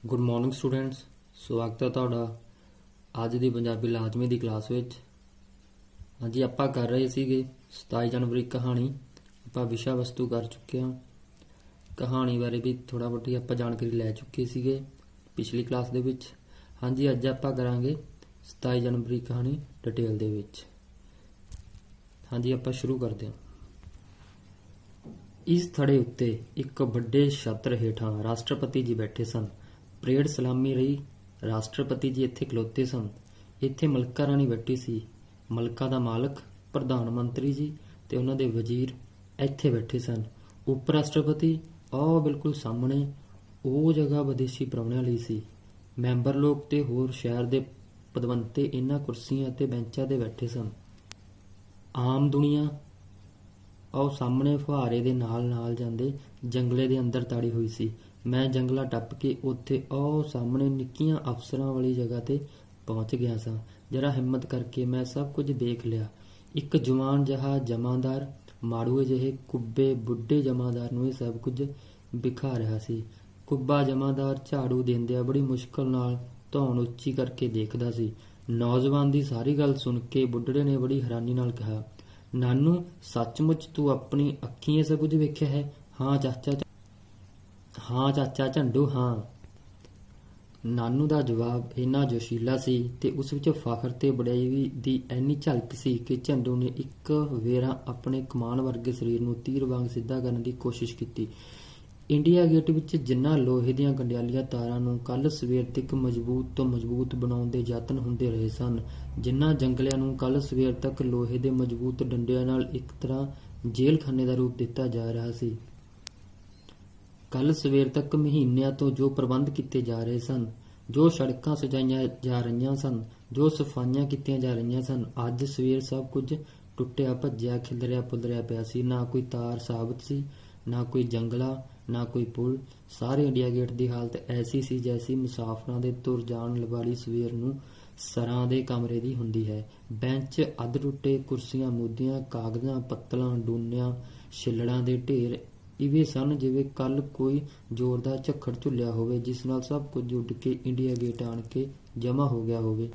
Good morning students, ਸਵਾਗਤ ਹੈ ਤੁਹਾਡਾ ਅੱਜ ਦੀ ਪੰਜਾਬੀ ਲਾਜ਼ਮੀ ਦੀ ਕਲਾਸ ਵਿੱਚ। ਹਾਂਜੀ, ਆਪਾਂ ਕਰ ਰਹੇ ਸੀਗੇ 27 ਜਨਵਰੀ ਕਹਾਣੀ। ਆਪਾਂ ਵਿਸ਼ਾ ਵਸਤੂ ਕਰ ਚੁੱਕੇ ਹਾਂ। ਕਹਾਣੀ ਬਾਰੇ ਵੀ ਥੋੜ੍ਹਾ ਬਹੁਤੀ ਆਪਾਂ ਜਾਣਕਾਰੀ ਲੈ ਚੁੱਕੇ ਸੀਗੇ ਪਿਛਲੀ ਕਲਾਸ ਦੇ ਵਿੱਚ। ਹਾਂਜੀ, ਅੱਜ ਆਪਾਂ ਕਰਾਂਗੇ 27 ਜਨਵਰੀ ਕਹਾਣੀ ਡਿਟੇਲ ਦੇ ਵਿੱਚ। ਹਾਂਜੀ, ਆਪਾਂ ਸ਼ੁਰੂ ਕਰਦੇ ਹਾਂ। ਇਸ ਥੜੇ ਉੱਤੇ ਇੱਕ ਵੱਡੇ ਛੱਤਰ ਹੇਠਾਂ ਰਾਸ਼ਟਰਪਤੀ ਜੀ ਬੈਠੇ ਸਨ। ਪਰੇਡ ਸਲਾਮੀ ਰਹੀ। ਰਾਸ਼ਟਰਪਤੀ ਜੀ ਇੱਥੇ ਖਲੋਤੇ ਸਨ। ਇੱਥੇ ਮਲਕਾ ਰਾਣੀ ਬੈਠੀ ਸੀ। ਮਲਕਾ ਦਾ ਮਾਲਕ, ਪ੍ਰਧਾਨ ਮੰਤਰੀ ਜੀ ਤੇ ਉਹਨਾਂ ਦੇ ਵਜ਼ੀਰ ਇੱਥੇ ਬੈਠੇ ਸਨ। ਉਪ ਰਾਸ਼ਟਰਪਤੀ ਉਹ ਬਿਲਕੁਲ ਸਾਹਮਣੇ, ਉਹ ਜਗ੍ਹਾ ਵਿਦੇਸ਼ੀ ਪ੍ਰਾਹੁਣਿਆਂ ਲਈ ਸੀ। ਮੈਂਬਰ ਲੋਕ ਤੇ ਹੋਰ ਸ਼ਹਿਰ ਦੇ ਪਦਵੰਤੇ ਇਹਨਾਂ ਕੁਰਸੀਆਂ ਅਤੇ ਬੈਂਚਾਂ 'ਤੇ ਬੈਠੇ ਸਨ। ਆਮ ਦੁਨੀਆ ਉਹ ਸਾਹਮਣੇ ਫੁਹਾਰੇ ਦੇ ਨਾਲ ਨਾਲ ਜਾਂਦੇ ਜੰਗਲੇ ਦੇ ਅੰਦਰ ਤਾੜੀ ਹੋਈ ਸੀ। ਮੈਂ ਜੰਗਲਾ ਟੱਪ ਕੇ ਉੱਥੇ ਉਹ ਸਾਹਮਣੇ ਨਿੱਕੀਆਂ ਅਫਸਰਾਂ ਵਾਲੀ ਜਗ੍ਹਾ 'ਤੇ ਪਹੁੰਚ ਗਿਆ ਸਾਂ। ਜਰਾ ਹਿੰਮਤ ਕਰਕੇ ਮੈਂ ਸਭ ਕੁਝ ਦੇਖ ਲਿਆ। ਇੱਕ ਜਵਾਨ ਜਿਹਾ ਜਮਾਂਦਾਰ ਮਾੜੂਏ ਜਿਹੇ ਕੁੱਬੇ ਬੁੱਢੇ ਜਮਾਂਦਾਰ ਨੂੰ ਇਹ ਸਭ ਕੁਝ ਵਿਖਾ ਰਿਹਾ ਸੀ। ਕੁੱਬਾ ਜਮਾਂਦਾਰ ਝਾੜੂ ਦੇਂਦਿਆਂ ਬੜੀ ਮੁਸ਼ਕਲ ਨਾਲ ਧੌਣ ਉੱਚੀ ਕਰਕੇ ਦੇਖਦਾ ਸੀ। ਨੌਜਵਾਨ ਦੀ ਸਾਰੀ ਗੱਲ ਸੁਣ ਕੇ ਬੁੱਢੜੇ ਨੇ ਬੜੀ ਹੈਰਾਨੀ ਨਾਲ ਕਿਹਾ, ਨਾਨੂ, ਸੱਚਮੁੱਚ ਤੂੰ ਆਪਣੀ ਅੱਖੀਂ ਇਹ ਸਭ ਕੁਝ ਵੇਖਿਆ ਹੈ? ਹਾਂ ਚਾਚਾ ਝੰਡੂ, ਹਾਂ। ਨਾਨੂ ਦਾ ਜਵਾਬ ਇੰਨਾ ਜੋਸ਼ੀਲਾ ਸੀ ਤੇ ਉਸ ਵਿੱਚ ਫਖਰ ਤੇ ਵਡਿਆਈ ਦੀ ਇੰਨੀ ਝਲਕ ਸੀ ਕਿ ਝੰਡੂ ਨੇ ਇੱਕ ਵੇਰਾ ਆਪਣੇ ਕਮਾਨ ਵਰਗੇ ਸਰੀਰ ਨੂੰ ਤੀਰ ਵਾਂਗ ਸਿੱਧਾ ਕਰਨ ਦੀ ਕੋਸ਼ਿਸ਼ ਕੀਤੀ। ਇੰਡੀਆ ਗੇਟ ਵਿੱਚ ਜਿਨ੍ਹਾਂ ਲੋਹੇ ਦੀਆਂ ਕੰਡਿਆਲੀਆਂ ਤਾਰਾਂ ਨੂੰ ਕੱਲ੍ਹ ਸਵੇਰ ਤੱਕ ਮਜ਼ਬੂਤ ਤੋਂ ਮਜ਼ਬੂਤ ਬਣਾਉਣ ਦੇ ਯਤਨ ਹੁੰਦੇ ਰਹੇ ਸਨ, ਜਿਨ੍ਹਾਂ ਜੰਗਲਿਆਂ ਨੂੰ ਕੱਲ੍ਹ ਸਵੇਰ ਤੱਕ ਲੋਹੇ ਦੇ ਮਜ਼ਬੂਤ ਡੰਡਿਆਂ ਨਾਲ ਇੱਕ ਤਰ੍ਹਾਂ ਜੇਲ੍ਹਖਾਨੇ ਦਾ ਰੂਪ ਦਿੱਤਾ ਜਾ ਰਿਹਾ ਸੀ, ਕੱਲ੍ਹ ਸਵੇਰ ਤੱਕ ਮਹੀਨਿਆਂ ਤੋਂ ਜੋ ਪ੍ਰਬੰਧ ਕੀਤੇ ਜਾ ਰਹੇ ਸਨ, ਜੋ ਸੜਕਾਂ ਸਜਾਈਆਂ ਜਾ ਰਹੀਆਂ ਸਨ, ਜੋ ਸਫਾਈਆਂ ਕੀਤੀਆਂ ਜਾ ਰਹੀਆਂ ਸਨ, ਅੱਜ ਸਵੇਰ ਸਭ ਕੁਝ ਟੁੱਟਿਆ ਭੱਜਿਆ ਖਿਲਰਿਆ ਪੁਲਰਿਆ ਪਿਆ ਸੀ। ਨਾ ਕੋਈ ਤਾਰ ਸਾਬਤ ਸੀ, ਨਾ ਕੋਈ ਜੰਗਲਾ, ਨਾ ਕੋਈ ਪੁਲ। ਸਾਰੇ ਇੰਡੀਆ ਗੇਟ ਦੀ ਹਾਲਤ ਐਸੀ ਸੀ ਜੈਸੀ ਮੁਸਾਫਰਾਂ ਦੇ ਤੁਰ ਜਾਣ ਵਾਲੀ ਸਵੇਰ ਨੂੰ ਸਰਾਂ ਦੇ ਕਮਰੇ ਦੀ ਹੁੰਦੀ ਹੈ। ਬੈਂਚ ਅੱਧ ਟੁੱਟੇ, ਕੁਰਸੀਆਂ ਮੁੱਦੀਆਂ, ਕਾਗਜ਼ਾਂ ਪੱਤਲਾਂ ਡੂਨਿਆਂ ਛਿੱਲੜਾਂ ਦੇ ਢੇਰ ਇਵੇਂ ਸਨ ਜਿਵੇਂ ਕੱਲ੍ਹ ਕੋਈ ਜ਼ੋਰਦਾਰ ਝੱਖੜ ਝੁੱਲਿਆ ਹੋਵੇ, ਜਿਸ ਨਾਲ ਸਭ ਕੁਝ ਉੱਡ ਕੇ ਇੰਡੀਆ ਗੇਟ ਆਣ ਕੇ ਜਮ੍ਹਾਂ ਹੋ ਗਿਆ ਹੋਵੇ।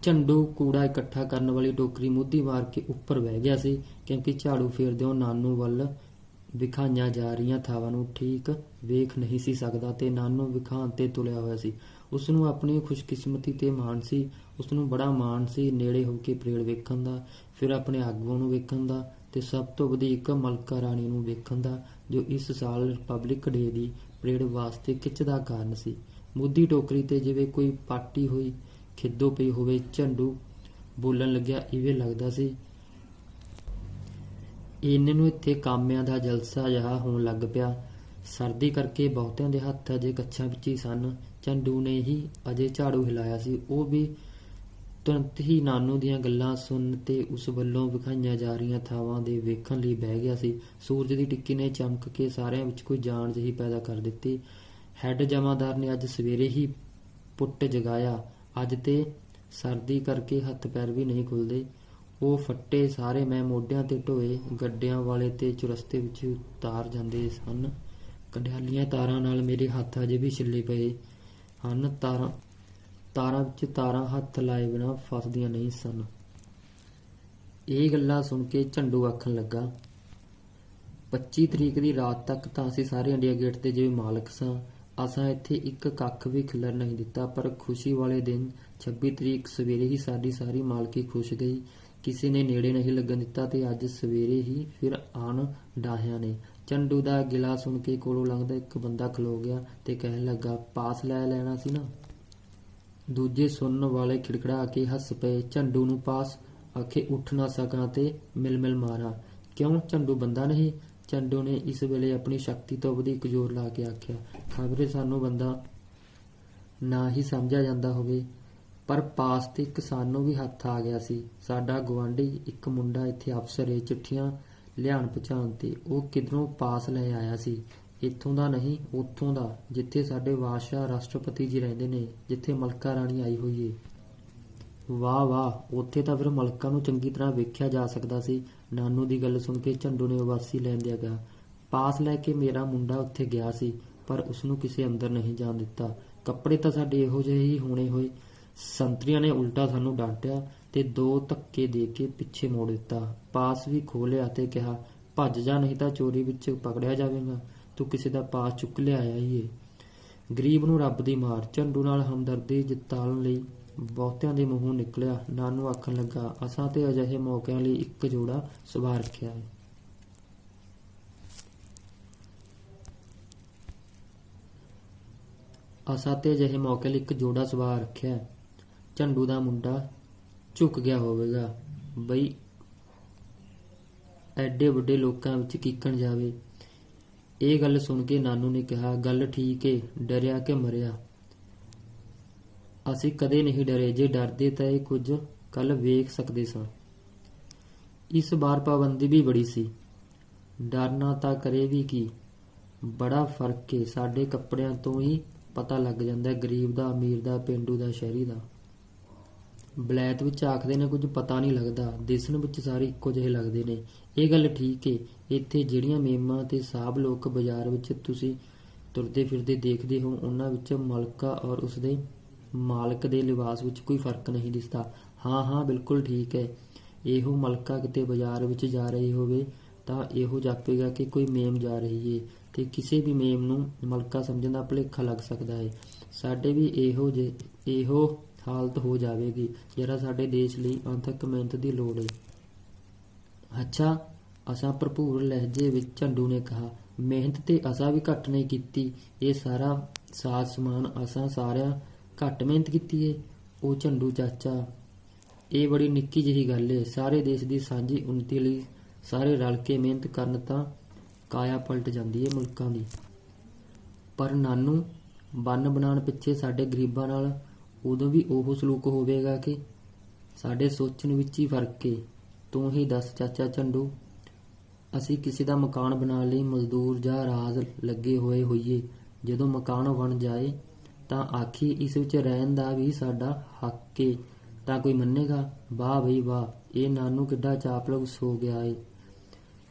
ਝੰਡੂ ਕੂੜਾ ਇਕੱਠਾ ਕਰਨ ਵਾਲੀ ਟੋਕਰੀ ਮੁੱਧੀ ਮਾਰ ਕੇ ਉੱਪਰ ਬਹਿ ਗਿਆ ਸੀ, ਕਿਉਂਕਿ ਝਾੜੂ ਫੇਰਦਿਆਂ ਨਾਨੂ ਵੱਲ ਵਿਖਾਈਆਂ ਜਾ ਰਹੀਆਂ ਥਾਵਾਂ ਨੂੰ ਠੀਕ ਵੇਖ ਨਹੀਂ ਸੀ ਸਕਦਾ ਤੇ ਨਾਨੂ ਵਿਖਾਉਣ ਤੇ ਤੁਲਿਆ ਹੋਇਆ ਸੀ। ਉਸਨੂੰ ਆਪਣੀ ਖੁਸ਼ਕਿਸਮਤੀ ਤੇ ਮਾਣ ਸੀ। ਉਸਨੂੰ ਬੜਾ ਮਾਣ ਸੀ ਨੇੜੇ ਹੋ ਕੇ ਪਰੇਡ ਵੇਖਣ ਦਾ, ਫਿਰ ਆਪਣੇ ਆਗੂਆਂ ਨੂੰ ਵੇਖਣ ਦਾ ਤੇ ਸਭ ਤੋਂ ਵਧੇਕ ਮਲਕਾ ਰਾਣੀ ਨੂੰ ਵੇਖਣ ਦਾ, ਜੋ ਇਸ ਸਾਲ ਰਿਪਬਲਿਕ ਡੇ ਦੀ ਪਰੇਡ ਵਾਸਤੇ ਖਿੱਚ ਦਾ ਕਾਰਨ ਸੀ। ਮੁੱਦੀ ਟੋਕਰੀ ਤੇ ਜਿਵੇਂ ਕੋਈ ਪਾਟੀ ਹੋਈ ਖਿੱਦੋ ਪਈ ਹੋਵੇ। ਝੰਡੂ ਬੋਲਣ ਲੱਗਿਆ, ਇਵੇਂ ਲੱਗਦਾ ਸੀ ਇੰਨੇ ਨੂੰ ਇੱਥੇ ਕਾਮਿਆਂ ਦਾ ਜਲਸਾ ਜਿਹਾ ਹੋਣ ਲੱਗ ਪਿਆ। ਸਰਦੀ ਕਰਕੇ ਬਹੁਤਿਆਂ ਦੇ ਹੱਥ ਅਜੇ ਕੱਛਾਂ ਵਿੱਚ ਹੀ ਸਨ। ਝੰਡੂ ਨੇ ਹੀ ਅਜੇ ਝਾੜੂ ਹਿਲਾਇਆ ਸੀ। ਉਹ ਵੀ ਤੁਰੰਤ ਹੀ ਨਾਨੂ ਦੀਆਂ ਗੱਲਾਂ ਸੁਣ ਤੇ ਉਸ ਵੱਲੋਂ ਵਿਖਾਈਆਂ ਜਾ ਰਹੀਆਂ ਥਾਵਾਂ ਦੇ ਵੇਖਣ ਲਈ ਬਹਿ ਗਿਆ ਸੀ। ਸੂਰਜ ਦੀ ਟਿੱਕੀ ਨੇ ਚਮਕ ਕੇ ਸਾਰਿਆਂ ਵਿੱਚ ਕੋਈ ਜਾਨ ਜਿਹੀ ਪੈਦਾ ਕਰ ਦਿੱਤੀ। ਹੈੱਡ ਜਮਾਂਦਾਰ ਨੇ ਅੱਜ ਸਵੇਰੇ ਹੀ ਪੁੱਟ ਜਗਾਇਆ। ਅੱਜ ਤੇ ਸਰਦੀ ਕਰਕੇ ਹੱਥ ਪੈਰ ਵੀ ਨਹੀਂ ਖੁੱਲ੍ਹਦੇ। ਉਹ ਫੱਟੇ ਸਾਰੇ ਮੈਂ ਮੋਢਿਆਂ ਤੇ ਢੋਏ ਗੱਡਿਆਂ ਵਾਲੇ ਤੇ ਚੁਰਸਤੇ ਵਿੱਚ ਉਤਾਰ ਜਾਂਦੇ ਸਨ। ਕੰਡਿਆਲੀਆਂ ਤਾਰਾਂ ਨਾਲ ਮੇਰੇ ਹੱਥ ਅਜੇ ਵੀ ਛਿੱਲੇ ਪਏ ਹਨ। ਤਾਰਾਂ ਵਿੱਚ ਤਾਰਾਂ ਹੱਥ ਲਾਏ ਬਿਨਾਂ ਫਸਦੀਆਂ ਨਹੀਂ ਸਨ। ਇਹ ਗੱਲਾਂ ਸੁਣ ਕੇ ਝੰਡੂ ਆਖਣ ਲੱਗਾ, 25 ਤਰੀਕ ਦੀ ਰਾਤ ਤੱਕ ਤਾਂ ਅਸੀਂ ਸਾਰੇ ਇੰਡੀਆ ਗੇਟ ਦੇ ਜਿਵੇਂ ਮਾਲਕ ਸਾਂ। ਅਸਾਂ ਇੱਥੇ ਇੱਕ ਕੱਖ ਵੀ ਖਿਲਰ ਨਹੀਂ ਦਿੱਤਾ, ਪਰ ਖੁਸ਼ੀ ਵਾਲੇ ਦਿਨ 26 ਤਰੀਕ ਸਵੇਰੇ ਹੀ ਸਾਡੀ ਸਾਰੀ ਮਾਲਕੀ ਖੁੱਸ ਗਈ। ਕਿਸੇ ਨੇ ਨੇੜੇ ਨਹੀਂ ਲੱਗਣ ਦਿੱਤਾ ਤੇ ਅੱਜ ਸਵੇਰੇ ਹੀ ਫਿਰ ਆਣ ਡਾਹਿਆਂ ਨੇ। ਝੰਡੂ ਦਾ ਗਿਲਾ ਸੁਣ ਕੇ ਕੋਲੋਂ ਲੰਘਦਾ ਇੱਕ ਬੰਦਾ ਖਲੋ ਗਿਆ ਤੇ ਕਹਿਣ ਲੱਗਾ, ਪਾਸ ਲੈ ਲੈਣਾ ਸੀ ਨਾ? ਦੂਜੇ ਸੁਣਨ ਵਾਲੇ ਖਿੜਖੜਾ ਕੇ ਹੱਸ ਪਏ। ਝੰਡੂ ਨੂੰ ਪਾਸ? ਆਖੇ ਉੱਠ ਨਾ ਸਕਾਂ ਤੇ ਮਿਲ ਮਾਰਾਂ। ਕਿਉਂ, ਝੰਡੂ ਬੰਦਾ ਨਹੀਂ? ਝੰਡੂ ਨੇ ਇਸ ਵੇਲੇ ਆਪਣੀ ਸ਼ਕਤੀ ਤੋਂ ਵਧੇਕ ਜ਼ੋਰ ਲਾ ਕੇ ਆਖਿਆ, ਖਬਰੇ ਸਾਨੂੰ ਬੰਦਾ ਨਾ ਹੀ ਸਮਝਿਆ ਜਾਂਦਾ ਹੋਵੇ, ਪਰ ਪਾਸ ਤੇ ਇੱਕ ਸਾਨੂੰ ਵੀ ਹੱਥ ਆ ਗਿਆ ਸੀ। ਸਾਡਾ ਗੁਆਂਢੀ ਇੱਕ ਮੁੰਡਾ ਇੱਥੇ ਅਫਸਰ ਏ, ਚਿੱਠੀਆਂ ਲਿਆਉਣ ਪਹੁੰਚਾਉਣ ਤੇ। ਉਹ ਕਿਧਰੋਂ ਪਾਸ ਲੈ ਆਇਆ ਸੀ। ਇੱਥੋਂ ਦਾ ਨਹੀਂ, ਉੱਥੋਂ ਦਾ, ਜਿੱਥੇ ਸਾਡੇ ਬਾਦਸ਼ਾਹ ਰਾਸ਼ਟਰਪਤੀ ਜੀ ਰਹਿੰਦੇ ਨੇ, ਜਿੱਥੇ ਮਲਕਾ ਰਾਣੀ ਆਈ ਹੋਈ ਏ। ਵਾਹ ਵਾਹ, ਉੱਥੇ ਤਾਂ ਫਿਰ ਮਲਕਾ ਨੂੰ ਚੰਗੀ ਤਰ੍ਹਾਂ ਵੇਖਿਆ ਜਾ ਸਕਦਾ ਸੀ। ਨਾਨੂ ਦੀ ਗੱਲ ਸੁਣ ਕੇ ਝੰਡੂ ਨੇ ਉਬਾਸੀ ਲੈਂਦਿਆਂ ਕਿਹਾ, ਪਾਸ ਲੈ ਕੇ ਮੇਰਾ ਮੁੰਡਾ ਉੱਥੇ ਗਿਆ ਸੀ। ਪਰ ਉਸਨੂੰ ਕਿਸੇ ਅੰਦਰ ਨਹੀਂ ਜਾਣ ਦਿੱਤਾ। ਕੱਪੜੇ ਤਾਂ ਸਾਡੇ ਇਹੋ ਜਿਹੇ ਹੀ ਹੋਣੇ ਹੋਏ। ਸੰਤਰੀਆਂ ਨੇ ਉਲਟਾ ਸਾਨੂੰ ਡਾਂਟਿਆ ਤੇ 2 ਧੱਕੇ ਦੇ ਕੇ ਪਿੱਛੇ ਮੋੜ ਦਿੱਤਾ। ਪਾਸ ਵੀ ਖੋਹ ਲਿਆ ਤੇ ਕਿਹਾ, ਭੱਜ ਜਾ, ਨਹੀਂ ਤਾਂ ਚੋਰੀ ਵਿੱਚ ਪਕੜਿਆ ਜਾਵੇਗਾ। ਤੂੰ ਕਿਸੇ ਦਾ ਪਾਸ ਚੁੱਕ ਲਿਆਇਆ ਈ ਏ। ਗਰੀਬ ਨੂੰ ਰੱਬ ਦੀ ਮਾਰ। ਝੰਡੂ ਨਾਲ ਹਮਦਰਦੀ ਜਤਾਉਣ ਲਈ ਬਹੁਤਿਆਂ ਦੇ ਮੂੰਹੋਂ ਨਿਕਲਿਆ। ਨਾਨੂ ਆਖਣ ਲੱਗਾ, ਅਸਾਂ ਤੇ ਅਜਿਹੇ ਮੌਕਿਆਂ ਲਈ ਇੱਕ ਜੋੜਾ ਸੁਭਾ ਰੱਖਿਆ ਹੈ। ਅਸਾਂ ਤੇ ਅਜਿਹੇ ਮੌਕੇ ਲਈ ਇੱਕ ਜੋੜਾ ਸੁਭਾ ਰੱਖਿਆ। ਝੰਡੂ ਦਾ ਮੁੰਡਾ ਝੁਕ ਗਿਆ ਹੋਵੇਗਾ ਬਈ ਐਡੇ ਵੱਡੇ ਲੋਕਾਂ ਵਿੱਚ ਕੀਕਣ ਜਾਵੇ। ਇਹ ਗੱਲ ਸੁਣ ਕੇ ਨਾਨੂ ਨੇ ਕਿਹਾ, ਗੱਲ ਠੀਕ ਏ, ਡਰਿਆ ਕਿ ਮਰਿਆ? ਅਸੀਂ ਕਦੇ ਨਹੀਂ ਡਰੇ। ਜੇ ਡਰਦੇ ਤਾਂ ਇਹ ਕੁਝ ਕੱਲ ਵੇਖ ਸਕਦੇ ਸਾਂ। ਇਸ ਵਾਰ ਪਾਬੰਦੀ ਵੀ ਬੜੀ ਸੀ। ਡਰਨਾ ਤਾਂ ਕਰੇ ਵੀ ਕੀ, ਬੜਾ ਫਰਕ ਏ। ਸਾਡੇ ਕੱਪੜਿਆਂ ਤੋਂ ਹੀ ਪਤਾ ਲੱਗ ਜਾਂਦਾ ਗਰੀਬ ਦਾ, ਅਮੀਰ ਦਾ, ਪੇਂਡੂ ਦਾ, ਸ਼ਹਿਰੀ ਦਾ। ਬਲੈਤ ਵਿੱਚ ਆਖਦੇ ਨੇ ਕੁਝ ਪਤਾ ਨਹੀਂ ਲੱਗਦਾ, ਦਿਸਣ ਵਿੱਚ ਸਾਰੇ ਇੱਕੋ ਜਿਹੇ ਲੱਗਦੇ ਨੇ। ਇਹ ਗੱਲ ਠੀਕ ਏ। ਇੱਥੇ ਜਿਹੜੀਆਂ ਮੇਮਾਂ ਤੇ ਸਾਹਬ ਲੋਕ ਬਾਜ਼ਾਰ ਵਿੱਚ ਤੁਸੀਂ ਤੁਰਦੇ ਫਿਰਦੇ ਦੇਖਦੇ ਹੋ, ਉਹਨਾਂ ਵਿੱਚ ਮਲਕਾ ਔਰ ਉਸਦੇ ਮਾਲਕ ਦੇ ਲਿਬਾਸ ਵਿੱਚ ਕੋਈ ਫਰਕ ਨਹੀਂ ਦਿਸਦਾ। ਹਾਂ ਹਾਂ, ਬਿਲਕੁਲ ਠੀਕ ਹੈ। ਇਹੋ ਮਲਕਾ ਕਿਤੇ ਬਾਜ਼ਾਰ ਵਿੱਚ ਜਾ ਰਹੀ ਹੋਵੇ ਤਾਂ ਇਹੋ ਜਾਪੇਗਾ ਕਿ ਕੋਈ ਮੇਮ ਜਾ ਰਹੀ ਏ, ਤੇ ਕਿਸੇ ਵੀ ਮੇਮ ਨੂੰ ਮਲਕਾ ਸਮਝਣ ਦਾ ਭੁਲੇਖਾ ਲੱਗ ਸਕਦਾ ਹੈ। ਸਾਡੇ ਵੀ ਇਹੋ ਹਾਲਤ ਹੋ ਜਾਵੇਗੀ। ਜਰਾ ਸਾਡੇ ਦੇਸ਼ ਲਈ ਅਣਥੱਕ ਮਿਹਨਤ ਦੀ ਲੋੜ ਏ। ਅੱਛਾ, ਅਸਾਂ ਭਰਪੂਰ ਲਹਿਜੇ ਵਿੱਚ ਝੰਡੂ ਨੇ ਕਿਹਾ। ਮਿਹਨਤ ਤੇ ਅਸਾਂ ਵੀ ਘੱਟ ਨਹੀਂ ਕੀਤੀ। ਇਹ ਸਾਰਾ ਸਾਜ਼ ਸਮਾਨ ਅਸਾਂ ਸਾਰਿਆਂ ਘੱਟ ਮਿਹਨਤ ਕੀਤੀ ਏ। ਉਹ ਝੰਡੂ ਚਾਚਾ, ਇਹ ਬੜੀ ਨਿੱਕੀ ਜਿਹੀ ਗੱਲ ਏ। ਸਾਰੇ ਦੇਸ਼ ਦੀ ਸਾਂਝੀ ਉੱਨਤੀ ਲਈ ਸਾਰੇ ਰਲ ਕੇ ਮਿਹਨਤ ਕਰਨ ਤਾਂ ਕਾਇਆ ਪਲਟ ਜਾਂਦੀ ਏ ਮੁਲਕਾਂ ਦੀ। ਪਰ ਨਾਨੂ, ਬੰਨ ਬਣਾਉਣ ਪਿੱਛੇ ਸਾਡੇ ਗਰੀਬਾਂ ਨਾਲ ਉਦੋਂ ਵੀ ਉਹ ਸਲੂਕ ਹੋਵੇਗਾ ਕਿ ਸਾਡੇ ਸੋਚਣ ਵਿੱਚ ਹੀ ਫਰਕ ਏ। ਤੂੰ ਹੀ ਦੱਸ ਚਾਚਾ ਝੰਡੂ, ਅਸੀਂ ਕਿਸੇ ਦਾ ਮਕਾਨ ਬਣਾਉਣ ਲਈ ਮਜ਼ਦੂਰ ਜਾਂ ਰਾਜ਼ ਲੱਗੇ ਹੋਏ ਹੋਈਏ, ਜਦੋਂ ਮਕਾਨ ਬਣ ਜਾਏ ਤਾਂ ਆਖੀ ਇਸ ਵਿੱਚ ਰਹਿਣ ਦਾ ਵੀ ਸਾਡਾ ਹੱਕ ਏ, ਤਾਂ ਕੋਈ ਮੰਨੇਗਾ? ਵਾਹ ਬਈ ਵਾਹ, ਇਹ ਨਾਨੂ ਕਿੱਡਾ ਚਾਪਲੂਸ ਹੋ ਗਿਆ ਏ।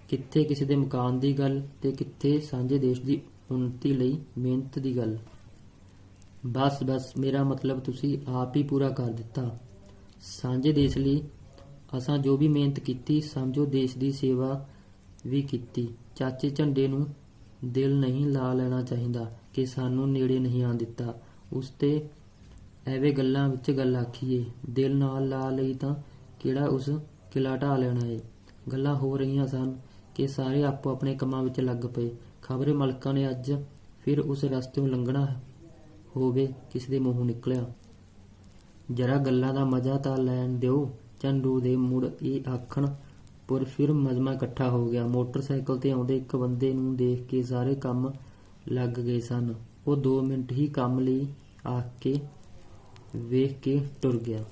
ਕਿੱਥੇ ਕਿਸੇ ਦੇ ਮਕਾਨ ਦੀ ਗੱਲ ਤੇ ਕਿੱਥੇ ਸਾਂਝੇ ਦੇਸ਼ ਦੀ ਉੱਨਤੀ ਲਈ ਮਿਹਨਤ ਦੀ ਗੱਲ। ਬਸ ਬਸ, ਮੇਰਾ ਮਤਲਬ ਤੁਸੀਂ ਆਪ ਹੀ ਪੂਰਾ ਕਰ ਦਿੱਤਾ। ਸਾਂਝੇ ਦੇਸ਼ ਲਈ ਅਸਾਂ ਜੋ ਵੀ ਮਿਹਨਤ ਕੀਤੀ, ਸਮਝੋ ਦੇਸ਼ ਦੀ ਸੇਵਾ ਵੀ ਕੀਤੀ। ਚਾਚੇ ਝੰਡੇ ਨੂੰ ਦਿਲ ਨਹੀਂ ਲਾ ਲੈਣਾ ਚਾਹੀਦਾ ਕਿ ਸਾਨੂੰ ਨੇੜੇ ਨਹੀਂ ਆਉਣ ਦਿੱਤਾ। ਉਸ ਤੇ ਐਵੇਂ ਗੱਲਾਂ ਵਿੱਚ ਗੱਲ ਆਖੀਏ। ਦਿਲ ਨਾਲ ਲਾ ਲਈ ਤਾਂ ਕਿਹੜਾ ਉਸ ਕਿਲਾ ਢਾਹ ਲੈਣਾ ਏ। ਗੱਲਾਂ ਹੋ ਰਹੀਆਂ ਸਨ ਕਿ ਸਾਰੇ ਆਪੋ ਆਪਣੇ ਕੰਮਾਂ ਵਿੱਚ ਲੱਗ ਪਏ। ਖਬਰੇ ਮਲਕਾਂ ਨੇ ਅੱਜ ਫਿਰ ਉਸ ਰਸਤਿਓਂ ਲੰਘਣਾ ਹੋਵੇ, ਕਿਸ ਦੇ ਮੂੰਹੋਂ ਨਿਕਲਿਆ। ਜਰਾ ਗੱਲਾਂ ਦਾ ਮਜ਼ਾ ਤਾਂ ਲੈਣ ਦਿਓ। ਝੰਡੂ ਦੇ ਮੁੜ ਇਹ ਆਖਣ ਪੁਰ ਫਿਰ ਮਜਮਾ ਇਕੱਠਾ ਹੋ ਗਿਆ। ਮੋਟਰਸਾਈਕਲ ਤੇ ਆਉਂਦੇ ਇੱਕ ਬੰਦੇ ਨੂੰ ਦੇਖ ਕੇ ਸਾਰੇ ਕੰਮ ਲੱਗ ਗਏ ਸਨ। ਉਹ 2 ਮਿੰਟ ਹੀ ਕੰਮ ਲਈ ਆਖ ਕੇ ਵੇਖ ਕੇ ਟੁਰ ਗਿਆ।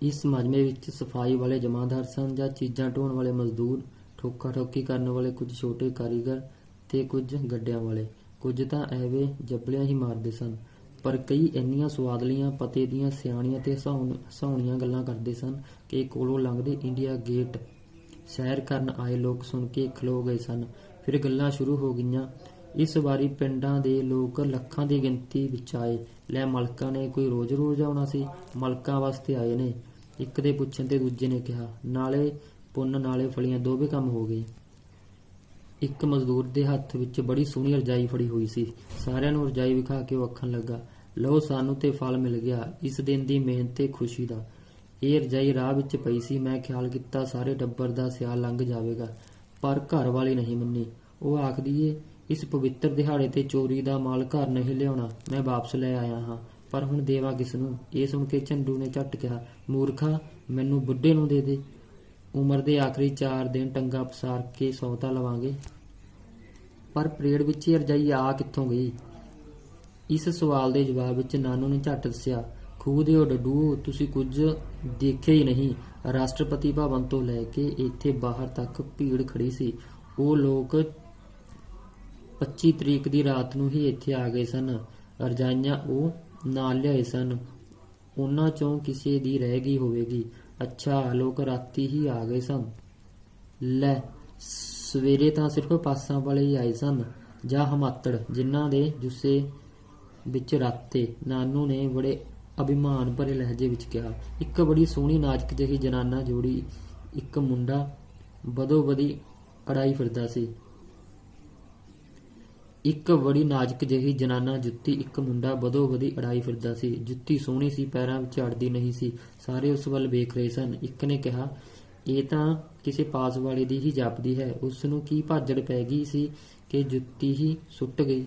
ਇਸ ਮਜਮੇ ਵਿੱਚ ਸਫਾਈ ਵਾਲੇ ਜਮਾਦਾਰ ਸਨ ਜਾਂ ਚੀਜ਼ਾਂ ਢੋਣ ਵਾਲੇ ਮਜ਼ਦੂਰ, ਠੋਕਾ ਠੋਕੀ ਕਰਨ ਵਾਲੇ ਕੁਝ ਛੋਟੇ ਕਾਰੀਗਰ ਤੇ ਕੁਝ ਗੱਡਿਆਂ ਵਾਲੇ। ਕੁਝ ਤਾਂ ਐਵੇਂ ਜਬਲਿਆਂ ਹੀ ਮਾਰਦੇ ਸਨ, ਪਰ ਕਈ ਇੰਨੀਆਂ ਸੁਆਦਲੀਆਂ ਪਤੇ ਦੀਆਂ ਸਿਆਣੀਆਂ ਤੇ ਹਸਾਉਣੀਆਂ ਗੱਲਾਂ ਕਰਦੇ ਸਨ ਕਿ ਕੋਲੋਂ ਲੰਘਦੇ ਇੰਡੀਆ ਗੇਟ ਸੈਰ ਕਰਨ ਆਏ ਲੋਕ ਸੁਣ ਕੇ ਖਲੋ ਗਏ ਸਨ। ਫਿਰ ਗੱਲਾਂ ਸ਼ੁਰੂ ਹੋ ਗਈਆਂ। ਇਸ ਵਾਰੀ ਪਿੰਡਾਂ ਦੇ ਲੋਕ ਲੱਖਾਂ ਦੀ ਗਿਣਤੀ ਵਿੱਚ ਆਏ। ਲੈ, ਮਲਕਾਂ ਨੇ ਕੋਈ ਰੋਜ਼ ਆਉਣਾ ਸੀ? ਮਲਕਾਂ ਵਾਸਤੇ ਆਏ ਨੇ, ਇੱਕ ਦੇ ਪੁੱਛਣ ਤੇ ਦੂਜੇ ਨੇ ਕਿਹਾ। ਨਾਲੇ ਪੁੰਨ ਨਾਲੇ ਫਲੀਆਂ, ਦੋਵੇਂ ਕੰਮ ਹੋ ਗਏ। ਇੱਕ ਮਜ਼ਦੂਰ ਦੇ ਹੱਥ ਵਿੱਚ ਬੜੀ ਸੋਹਣੀ ਰਜਾਈ ਫੜੀ ਹੋਈ ਸੀ। ਸਾਰਿਆਂ ਨੂੰ ਰਜਾਈ ਵਿਖਾ ਕੇ ਉਹ ਆਖਣ ਲੱਗਾ, ਲਓ ਸਾਨੂੰ ਤੇ ਫਲ ਮਿਲ ਗਿਆ ਇਸ ਦਿਨ ਦੀ ਮਿਹਨਤ ਤੇ ਖੁਸ਼ੀ ਦਾ। ਇਹ ਰਜਾਈ ਰਾਹ ਵਿੱਚ ਪਈ ਸੀ। ਮੈਂ ਖਿਆਲ ਕੀਤਾ ਸਾਰੇ ਟੱਬਰ ਦਾ ਸਿਆਲ ਲੰਘ ਜਾਵੇਗਾ, ਪਰ ਘਰ ਵਾਲੀ ਨਹੀਂ ਮੰਨੀ। ਉਹ ਆਖਦੀ ਏ, ਇਸ ਪਵਿੱਤਰ ਦਿਹਾੜੇ ਤੇ ਚੋਰੀ ਦਾ ਮਾਲ ਘਰ ਨਹੀਂ ਲਿਆਉਣਾ। ਮੈਂ ਵਾਪਸ ਲੈ ਆਇਆ ਹਾਂ, ਪਰ ਹੁਣ ਦੇਵਾਂ ਕਿਸ ਨੂੰ? ਇਹ ਸੁਣ ਕੇ ਝੰਡੂ ਨੇ ਝੱਟ ਕਿਹਾ, ਮੂਰਖਾ, ਮੈਨੂੰ ਬੁੱਢੇ ਨੂੰ ਦੇ ਦੇ। ਉਮਰ ਦੇ ਆਖਰੀ 4 ਦਿਨ ਟੰਗਾ ਪਸਾਰ ਕੇ ਸੌਤਾ ਲਵਾਂਗੇ। ਪਰ ਪਰੇਡ ਵਿੱਚ ਇਹ ਰਜਾਈ ਆ ਕਿੱਥੋਂ ਗਈ? ਇਸ ਸਵਾਲ ਦੇ ਜਵਾਬ ਵਿੱਚ ਨਾਨੂ ਨੇ ਝੱਟ ਦੱਸਿਆ, ਖੂਹ ਦੇ ਉਹ ਡੱਡੂ, ਤੁਸੀਂ ਕੁਝ ਦੇਖਿਆ ਹੀ ਨਹੀਂ। ਰਾਸ਼ਟਰਪਤੀ ਭਵਨ ਤੋਂ ਲੈ ਕੇ ਇੱਥੇ ਬਾਹਰ ਤੱਕ ਭੀੜ ਖੜੀ ਸੀ। ਉਹ ਲੋਕ 25 ਤਰੀਕ ਦੀ ਰਾਤ ਨੂੰ ਹੀ ਇੱਥੇ ਆ ਗਏ ਸਨ। ਰਜਾਈਆਂ ਉਹ ਨਾਲ ਲਿਆਏ ਸਨ। ਉਹਨਾਂ ਚੋਂ ਕਿਸੇ ਦੀ ਰਹਿ ਗਈ ਹੋਵੇਗੀ। ਅੱਛਾ, ਲੋਕ ਰਾਤੀ ਹੀ ਆ ਗਏ ਸਨ। ਲੈ, ਸਵੇਰੇ ਤਾਂ ਸਿਰਫ ਪਾਸਾਂ ਵਾਲੇ ਹੀ ਆਏ ਸਨ। ਜਾਂ ਹਮਾਤੜ ਜਿਨ੍ਹਾਂ ਦੇ ਜੁੱਸੇ ਵਿੱਚ ਰਾਤੇ, ਨਾਨੂ ਨੇ ਬੜੇ ਅਭਿਮਾਨ ਭਰੇ ਲਹਿਜੇ ਵਿੱਚ ਕਿਹਾ। ਇੱਕ ਬੜੀ ਸੋਹਣੀ ਨਾਜ਼ੁਕ ਜਿਹੀ ਜਨਾਨਾ ਜੋੜੀ ਇੱਕ ਮੁੰਡਾ ਬਦੋ-ਬਦੀ ਅੜਾਈ ਫਿਰਦਾ ਸੀ। ਇੱਕ ਬੜੀ ਨਾਜ਼ੁਕ ਜਿਹੀ ਜਨਾਨਾ ਜੁੱਤੀ ਇੱਕ ਮੁੰਡਾ ਬਦੋ-ਬਦੀ ਅੜਾਈ ਫਿਰਦਾ ਸੀ। ਜੁੱਤੀ ਸੋਹਣੀ ਸੀ, ਪੈਰਾਂ ਵਿੱਚ ਅੜਦੀ ਨਹੀਂ ਸੀ। ਸਾਰੇ ਉਸ ਵੱਲ ਵੇਖ ਰਹੇ ਸਨ। ਇੱਕ ਨੇ ਕਿਹਾ, ਇਹ ਤਾਂ ਕਿਸੇ ਪਾਸ ਵਾਲੇ ਦੀ ਹੀ ਜਾਪਦੀ ਹੈ। ਉਸ ਨੂੰ ਕੀ ਭਾਜੜ ਪੈ ਗਈ ਸੀ ਕਿ ਜੁੱਤੀ ਹੀ ਸੁੱਟ ਗਈ।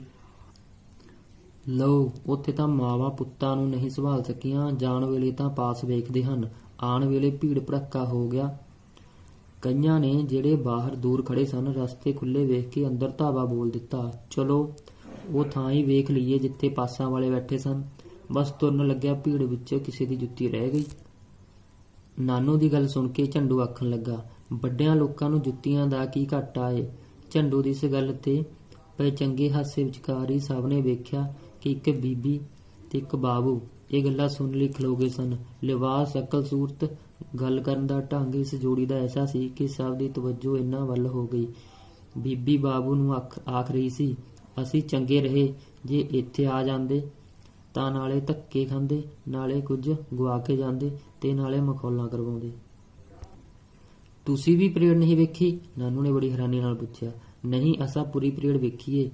ਲਓ, ਉੱਥੇ ਤਾਂ ਮਾਵਾਂ ਪੁੱਤਾਂ ਨੂੰ ਨਹੀਂ ਸੰਭਾਲ ਸਕੀਆਂ। ਜਾਣ ਵੇਲੇ ਤਾਂ ਪਾਸ ਵੇਖਦੇ ਹਨ, ਆਉਣ ਵੇਲੇ ਭੀੜ ਭੜੱਕਾ ਹੋ ਗਿਆ। ਕਈਆਂ ਨੇ ਜਿਹੜੇ ਬਾਹਰ ਦੂਰ ਖੜੇ ਸਨ, ਰਸਤੇ ਖੁੱਲ੍ਹੇ ਵੇਖ ਕੇ ਅੰਦਰ ਧਾਵਾ ਬੋਲ ਦਿੱਤਾ, ਚਲੋ ਉਹ ਥਾਂ ਹੀ ਵੇਖ ਲਈਏ ਜਿੱਥੇ ਪਾਸਾਂ ਵਾਲੇ ਬੈਠੇ ਸਨ। ਬਸ ਤੁਰਨ ਲੱਗਿਆ ਭੀੜ ਵਿੱਚ ਕਿਸੇ ਦੀ ਜੁੱਤੀ ਰਹਿ ਗਈ। ਨਾਨੂ ਦੀ ਗੱਲ ਸੁਣ ਕੇ ਝੰਡੂ ਆਖਣ ਲੱਗਾ, ਵੱਡਿਆਂ ਲੋਕਾਂ ਨੂੰ ਜੁੱਤੀਆਂ ਦਾ ਕੀ ਘਾਟਾ ਏ। ਝੰਡੂ ਦੀ ਇਸ ਗੱਲ ਤੇ ਪਏ ਚੰਗੇ ਹਾਸੇ ਵਿਚਕਾਰ ਹੀ ਸਭ ਨੇ ਵੇਖਿਆ ਕਿ ਇੱਕ ਬੀਬੀ ਤੇ ਇੱਕ ਬਾਬੂ ਇਹ ਗੱਲਾਂ ਸੁਣ ਲਈ ਖਲੋ ਗਏ ਸਨ। ਲਿਬਾਸ, ਅਕਲ, ਸੂਰਤ, ਗੱਲ ਕਰਨ ਦਾ ਢੰਗ ਇਸ ਜੋੜੀ ਦਾ ਐਸਾ ਸੀ ਕਿ ਸਭ ਦੀ ਤਵੱਜੋ ਇਹਨਾਂ ਵੱਲ ਹੋ ਗਈ। ਬੀਬੀ ਬਾਬੂ ਨੂੰ ਆਖ ਰਹੀ ਸੀ, ਅਸੀਂ ਚੰਗੇ ਰਹੇ ਜੇ ਇੱਥੇ ਆ ਜਾਂਦੇ ਤਾਂ ਨਾਲੇ ਧੱਕੇ ਖਾਂਦੇ, ਨਾਲੇ ਕੁਝ ਗੁਆ ਕੇ ਜਾਂਦੇ ਤੇ ਨਾਲੇ ਮਖੌਲਾਂ ਕਰਵਾਉਂਦੇ। ਤੁਸੀਂ ਵੀ ਪਰੇਡ ਨਹੀਂ ਵੇਖੀ? ਨਾਨੂ ਨੇ ਬੜੀ ਹੈਰਾਨੀ ਨਾਲ ਪੁੱਛਿਆ। ਨਹੀਂ, ਅਸਾਂ ਪੂਰੀ ਪਰੇਡ ਵੇਖੀ ਏ।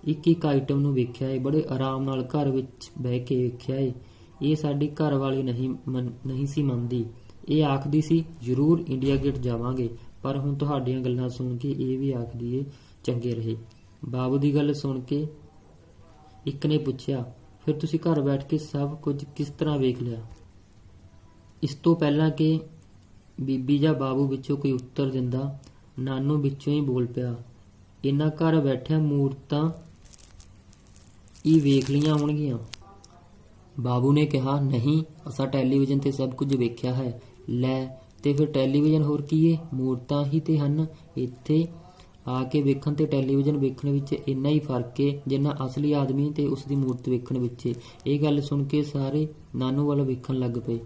ਇੱਕ ਆਈਟਮ ਨੂੰ ਵੇਖਿਆ ਏ, ਬੜੇ ਆਰਾਮ ਨਾਲ ਘਰ ਵਿੱਚ ਬਹਿ ਕੇ ਵੇਖਿਆ ਏ। ਇਹ ਸਾਡੀ ਘਰ ਵਾਲੀ ਨਹੀਂ ਸੀ ਮੰਨਦੀ। ਇਹ ਆਖਦੀ ਸੀ ਜ਼ਰੂਰ ਇੰਡੀਆ ਗੇਟ ਜਾਵਾਂਗੇ, ਪਰ ਹੁਣ ਤੁਹਾਡੀਆਂ ਗੱਲਾਂ ਸੁਣ ਕੇ ਇਹ ਵੀ ਆਖਦੀ ਏ ਚੰਗੇ ਰਹੇ। ਬਾਬੂ ਦੀ ਗੱਲ ਸੁਣ ਕੇ ਇੱਕ ਨੇ ਪੁੱਛਿਆ, ਫਿਰ ਤੁਸੀਂ ਘਰ ਬੈਠ ਕੇ ਸਭ ਕੁਝ ਕਿਸ ਤਰ੍ਹਾਂ ਵੇਖ ਲਿਆ? ਇਸ ਤੋਂ ਪਹਿਲਾਂ ਕਿ ਬੀਬੀ ਜਾਂ ਬਾਬੂ ਵਿੱਚੋਂ ਕੋਈ ਉੱਤਰ ਦਿੰਦਾ, ਨਾਨੂ ਵਿੱਚੋਂ ਹੀ ਬੋਲ ਪਿਆ, ਇਹਨਾਂ ਘਰ ਬੈਠਿਆਂ ਮੂਰਤਾਂ ਹੀ ਵੇਖ ਲਈਆਂ ਹੋਣਗੀਆਂ। ਬਾਬੂ ਨੇ ਕਿਹਾ, ਨਹੀਂ, ਅਸਾਂ ਟੈਲੀਵਿਜ਼ਨ ਤੇ ਸਭ ਕੁਝ ਵੇਖਿਆ ਹੈ। ਲੈ, ਤੇ ਫਿਰ ਟੈਲੀਵਿਜ਼ਨ ਹੋਰ ਕੀ ਏ? ਮੂਰਤਾਂ ਹੀ ਤੇ ਹਨ। ਇੱਥੇ ਆ ਕੇ ਵੇਖਣ ਤੇ ਟੈਲੀਵਿਜ਼ਨ ਵੇਖਣ ਵਿੱਚ ਇੰਨਾ ਹੀ ਫਰਕ ਏ ਜਿੰਨਾ ਅਸਲੀ ਆਦਮੀ ਤੇ ਉਸ ਦੀ ਮੂਰਤ ਵੇਖਣ ਵਿੱਚ ਏ। ਇਹ ਗੱਲ ਸੁਣ ਕੇ ਸਾਰੇ ਨਾਨੂ ਵੱਲ ਵੇਖਣ ਲੱਗ ਪਏ।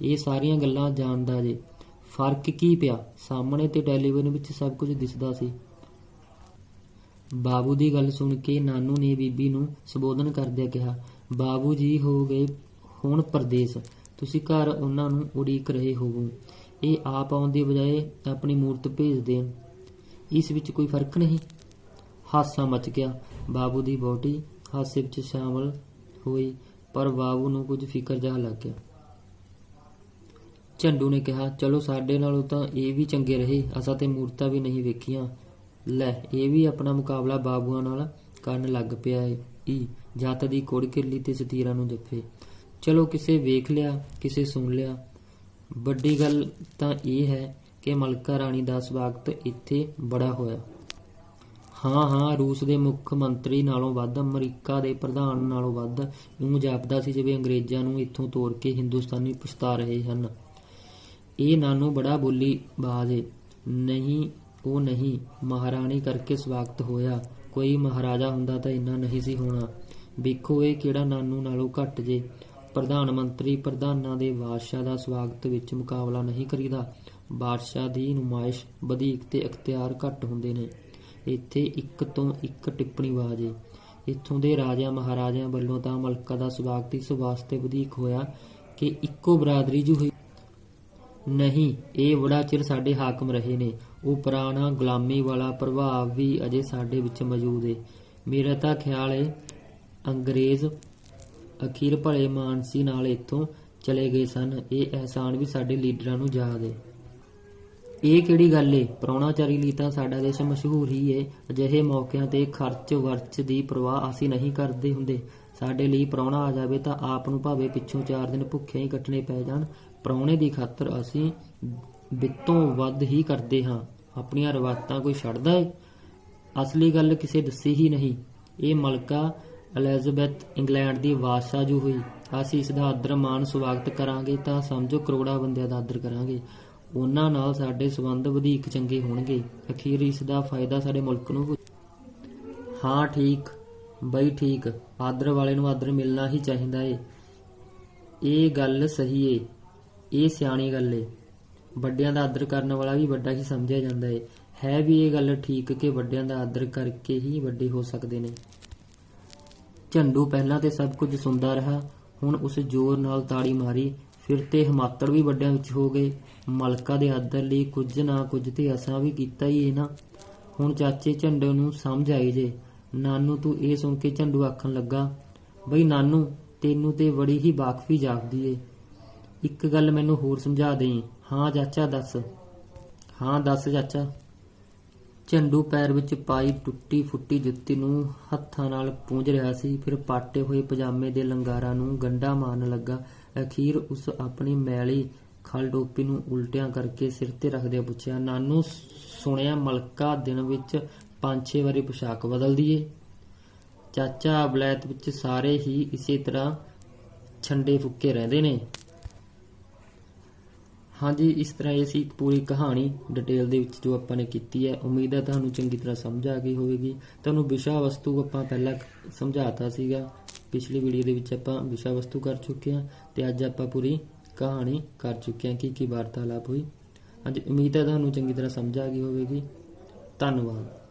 ਇਹ ਸਾਰੀਆਂ ਗੱਲਾਂ ਜਾਣਦਾ ਜੇ, ਫਰਕ ਕੀ ਪਿਆ? ਸਾਹਮਣੇ ਤੇ ਟੈਲੀਵਿਜ਼ਨ ਵਿੱਚ ਸਭ ਕੁਝ ਦਿਸਦਾ ਸੀ। ਬਾਬੂ ਦੀ ਗੱਲ ਸੁਣ ਕੇ ਨਾਨੂ ਨੇ ਬੀਬੀ ਨੂੰ ਸੰਬੋਧਨ ਕਰਦਿਆਂ ਕਿਹਾ, ਬਾਬੂ ਜੀ ਹੋ ਗਏ ਹੁਣ ਪਰਦੇਸ, ਤੁਸੀਂ ਘਰ ਉਹਨਾਂ ਨੂੰ ਉਡੀਕ ਰਹੇ ਹੋਵੋ। ਇਹ ਆਪ ਆਉਣ ਦੀ ਬਜਾਏ ਆਪਣੀ ਮੂਰਤ ਭੇਜ ਦੇਣ, ਇਸ ਵਿੱਚ ਕੋਈ ਫਰਕ ਨਹੀਂ। ਹਾਸਾ ਮਚ ਗਿਆ। ਬਾਬੂ ਦੀ ਵਹੁਟੀ ਹਾਸੇ ਵਿੱਚ ਸ਼ਾਮਲ ਹੋਈ, ਪਰ ਬਾਬੂ ਨੂੰ ਕੁਝ ਫਿਕਰ ਜਿਹਾ ਲੱਗ ਗਿਆ। ਝੰਡੂ ਨੇ ਕਿਹਾ, ਚਲੋ ਸਾਡੇ ਨਾਲੋਂ ਤਾਂ ਇਹ ਵੀ ਚੰਗੇ ਰਹੇ, ਅਸਾਂ ਤੇ ਮੂਰਤਾਂ ਵੀ ਨਹੀਂ ਵੇਖੀਆਂ। ਲੈ, ਇਹ ਵੀ ਆਪਣਾ ਮੁਕਾਬਲਾ ਬਾਬੂਆਂ ਨਾਲ ਕਰਨ ਲੱਗ ਪਿਆ ਈ। ਜੱਟ ਦੀ ਕੁੜ ਕਿਰਲੀ ਤੇ ਸਤੀਰਾਂ ਨੂੰ ਜੱਫੇ। ਚਲੋ, ਕਿਸੇ ਵੇਖ ਲਿਆ, ਕਿਸੇ ਸੁਣ ਲਿਆ। ਵੱਡੀ ਗੱਲ ਤਾਂ ਇਹ ਹੈ ਕਿ ਮਲਕਾ ਰਾਣੀ ਦਾ ਸਵਾਗਤ ਇੱਥੇ ਬੜਾ ਹੋਇਆ। ਹਾਂ, ਰੂਸ ਦੇ ਮੁੱਖ ਮੰਤਰੀ ਨਾਲੋਂ ਵੱਧ, ਅਮਰੀਕਾ ਦੇ ਪ੍ਰਧਾਨ ਨਾਲੋਂ ਵੱਧ। ਇਉਂ ਜਾਪਦਾ ਸੀ ਜਿਵੇਂ ਅੰਗਰੇਜ਼ਾਂ ਨੂੰ ਇੱਥੋਂ ਤੋੜ ਕੇ ਹਿੰਦੁਸਤਾਨੀ ਪਛਤਾ ਰਹੇ ਹਨ। ਇਹ ਨਾਨੂ ਬੜਾ ਬੋਲੀ ਬਾਜ਼ ਏ। ਨਹੀਂ, ਉਹ ਨਹੀਂ, ਮਹਾਰਾਣੀ ਕਰਕੇ ਸਵਾਗਤ ਹੋਇਆ। ਕੋਈ ਮਹਾਰਾਜਾ ਹੁੰਦਾ ਤਾਂ ਇੰਨਾ ਨਹੀਂ ਸੀ ਹੋਣਾ। ਵੇਖੋ, ਇਹ ਕਿਹੜਾ ਨਾਨੂ ਨਾਲੋਂ ਘੱਟ ਜੇ। ਪ੍ਰਧਾਨ ਮੰਤਰੀ ਪ੍ਰਧਾਨਾਂ ਦੇ ਬਾਦਸ਼ਾਹ ਦਾ ਸਵਾਗਤ ਵਿੱਚ ਮੁਕਾਬਲਾ ਨਹੀਂ ਕਰੀਦਾ। ਬਾਦਸ਼ਾਹ ਦੀ ਨੁਮਾਇਸ਼, ਵਧੀਕ ਤੇ ਅਖਤਿਆਰ ਘੱਟ ਹੁੰਦੇ ਨੇ। ਇੱਥੇ ਇੱਕ ਤੋਂ ਇੱਕ ਟਿੱਪਣੀਬਾਜ਼ ਏ। ਇੱਥੋਂ ਦੇ ਰਾਜਿਆਂ ਮਹਾਰਾਜਿਆਂ ਵੱਲੋਂ ਤਾਂ ਮਲਕਾ ਦਾ ਸਵਾਗਤ ਇਸ ਵਾਸਤੇ ਵਧੀਕ ਹੋਇਆ ਕਿ ਇੱਕੋ ਬਰਾਦਰੀ ਜੂ ਹੋਈ। ਨਹੀਂ, ਇਹ ਬੜਾ ਚਿਰ ਸਾਡੇ ਹਾਕਮ ਰਹੇ ਨੇ। ਉਹ ਪੁਰਾਣਾ ਗੁਲਾਮੀ ਵਾਲਾ ਪ੍ਰਭਾਵ ਵੀ ਅਜੇ ਸਾਡੇ ਵਿੱਚ ਮੌਜੂਦ ਏ। ਮੇਰਾ ਤਾਂ ਖਿਆਲ ਏ ਅੰਗਰੇਜ਼ ਅਖੀਰ ਭਲੇ ਮਾਨਸੀ ਨਾਲ ਇੱਥੋਂ ਚਲੇ ਗਏ ਸਨ। ਇਹ ਅਹਿਸਾਨ ਵੀ ਸਾਡੇ ਲੀਡਰਾਂ ਨੂੰ ਯਾਦ ਏ। ਇਹ ਕਿਹੜੀ ਗੱਲ ਏ? ਪ੍ਰਾਹੁਣਾਚਾਰੀ ਲਈ ਤਾਂ ਸਾਡਾ ਦੇਸ਼ ਮਸ਼ਹੂਰ ਹੀ ਏ। ਅਜਿਹੇ ਮੌਕਿਆਂ ਤੇ ਖਰਚ ਵਰਚ ਦੀ ਪਰਵਾਹ ਅਸੀਂ ਨਹੀਂ ਕਰਦੇ ਹੁੰਦੇ। ਸਾਡੇ ਲਈ ਪ੍ਰਾਹੁਣਾ ਆ ਜਾਵੇ ਤਾਂ ਆਪ ਨੂੰ ਭਾਵੇਂ ਪਿੱਛੋਂ 4 ਦਿਨ ਭੁੱਖੇ ਹੀ ਕੱਟਣੇ ਪੈ ਜਾਣ, ਪ੍ਰਾਹੁਣੇ ਦੀ ਖਾਤਰ ਅਸੀਂ ਬਿੱਤੋਂ ਵੱਧ ਹੀ ਕਰਦੇ ਹਾਂ। ਆਪਣੀਆਂ ਰਵਾਇਤਾਂ ਕੋਈ ਛੱਡਦਾ ਏ? ਅਸਲੀ ਗੱਲ ਕਿਸੇ ਦੱਸੀ ਹੀ ਨਹੀਂ। ਇਹ ਮਲਕਾ ਐਲਿਜ਼ਾਬੈਥ ਇੰਗਲੈਂਡ ਦੀ ਬਾਦਸ਼ਾਹ ਜੂ ਹੋਈ। ਅਸੀਂ ਇਸ ਦਾ ਆਦਰ ਮਾਣ ਸਵਾਗਤ ਕਰਾਂਗੇ ਤਾਂ ਸਮਝੋ ਕਰੋੜਾਂ ਬੰਦਿਆਂ ਦਾ ਆਦਰ ਕਰਾਂਗੇ। ਉਹਨਾਂ ਨਾਲ ਸਾਡੇ ਸੰਬੰਧ ਵਧੀਕ ਚੰਗੇ ਹੋਣਗੇ। ਅਖੀਰ ਇਸ ਦਾ ਫਾਇਦਾ ਸਾਡੇ ਮੁਲਕ ਨੂੰ। ਹਾਂ, ਠੀਕ ਬਈ, ਠੀਕ। ਆਦਰ ਵਾਲੇ ਨੂੰ ਆਦਰ ਮਿਲਣਾ ਹੀ ਚਾਹੀਦਾ ਏ। ਇਹ ਗੱਲ ਸਹੀ ਏ। ਇਹ ਸਿਆਣੀ ਗੱਲ ਏ। ਵੱਡਿਆਂ ਦਾ ਆਦਰ ਕਰਨ ਵਾਲਾ ਵੀ ਵੱਡਾ ਹੀ ਸਮਝਿਆ ਜਾਂਦਾ ਏ। ਹੈ ਵੀ ਇਹ ਗੱਲ ਠੀਕ ਕਿ ਵੱਡਿਆਂ ਦਾ ਆਦਰ ਕਰਕੇ ਹੀ ਵੱਡੇ ਹੋ ਸਕਦੇ ਨੇ। ਝੰਡੂ ਪਹਿਲਾਂ ਤੇ ਸਭ ਕੁਝ ਸੁਣਦਾ ਰਿਹਾ, ਹੁਣ ਉਸ ਜ਼ੋਰ ਨਾਲ ਤਾੜੀ ਮਾਰੀ। ਫਿਰ ਤੇ ਹਿਮਾਤੜ ਵੀ ਵੱਡਿਆਂ ਵਿੱਚ ਹੋ ਗਏ। ਮਲਕਾ ਦੇ ਆਦਰ ਲਈ ਕੁਝ ਨਾ ਕੁਝ ਤੇ ਅਸਾਂ ਵੀ ਕੀਤਾ ਹੀ ਇਹ ਨਾ। ਹੁਣ ਚਾਚੇ ਝੰਡੂ ਨੂੰ ਸਮਝ ਆਈ ਜੇ। ਨਾਨੂ ਤੂੰ ਇਹ ਸੁਣ ਕੇ ਝੰਡੂ ਆਖਣ ਲੱਗਾ, ਬਈ ਨਾਨੂ ਤੈਨੂੰ ਤੇ ਬੜੀ ਹੀ ਵਾਕਫੀ ਜਾਪਦੀ ਏ, ਇੱਕ ਗੱਲ ਮੈਨੂੰ ਹੋਰ ਸਮਝਾ ਦੇਈਂ। ਹਾਂ ਚਾਚਾ ਦੱਸ। ਹਾਂ ਦੱਸ ਚਾਚਾ। ਝੰਡੂ ਪੈਰ ਵਿੱਚ ਪਾਈ ਟੁੱਟੀ ਫੁੱਟੀ ਜੁੱਤੀ ਨੂੰ ਹੱਥਾਂ ਨਾਲ ਪੂੰਝ ਰਿਹਾ ਸੀ, ਫਿਰ ਪਾਟੇ ਹੋਏ ਪਜਾਮੇ ਦੇ ਲੰਗਾਰਾਂ ਨੂੰ ਗੰਢਾ ਮਾਰਨ ਲੱਗਾ। ਅਖੀਰ ਉਸ ਆਪਣੀ ਮੈਲੀ ਖਲ ਟੋਪੀ ਨੂੰ ਉਲਟਿਆਂ ਕਰਕੇ ਸਿਰ ਤੇ ਰੱਖਦਿਆਂ ਪੁੱਛਿਆ, ਨਾਨੂ ਸੁਣਿਆ ਮਲਕਾ ਦਿਨ ਵਿੱਚ 5-6 ਵਾਰੀ ਪੋਸ਼ਾਕ ਬਦਲਦੀ ਏ? ਚਾਚਾ ਵਲੈਤ ਵਿੱਚ ਸਾਰੇ ਹੀ ਇਸੇ ਤਰ੍ਹਾਂ ਛੰਡੇ ਫੁੱਕੇ ਰਹਿੰਦੇ ਨੇ। ਹਾਂਜੀ, ਇਸ ਤਰ੍ਹਾਂ ਇਹ ਸੀ ਪੂਰੀ ਕਹਾਣੀ ਡਿਟੇਲ ਦੇ ਵਿੱਚ ਜੋ ਆਪਾਂ ਨੇ ਕੀਤੀ ਹੈ। ਉਮੀਦ ਹੈ ਤੁਹਾਨੂੰ ਚੰਗੀ ਤਰ੍ਹਾਂ ਸਮਝ ਆ ਗਈ ਹੋਵੇਗੀ। ਤੁਹਾਨੂੰ ਵਿਸ਼ਾ ਵਸਤੂ ਆਪਾਂ ਪਹਿਲਾਂ ਸਮਝਾਤਾ ਸੀਗਾ, ਪਿਛਲੀ ਵੀਡੀਓ ਦੇ ਵਿੱਚ ਆਪਾਂ ਵਿਸ਼ਾ ਵਸਤੂ ਕਰ ਚੁੱਕੇ ਹਾਂ ਤੇ ਅੱਜ ਆਪਾਂ ਪੂਰੀ ਕਹਾਣੀ ਕਰ ਚੁੱਕੇ ਹਾਂ ਕੀ ਵਾਰਤਾਲਾਪ ਹੋਈ। ਹਾਂਜੀ, ਉਮੀਦ ਹੈ ਤੁਹਾਨੂੰ ਚੰਗੀ ਤਰ੍ਹਾਂ ਸਮਝ ਆ ਗਈ ਹੋਵੇਗੀ। ਧੰਨਵਾਦ।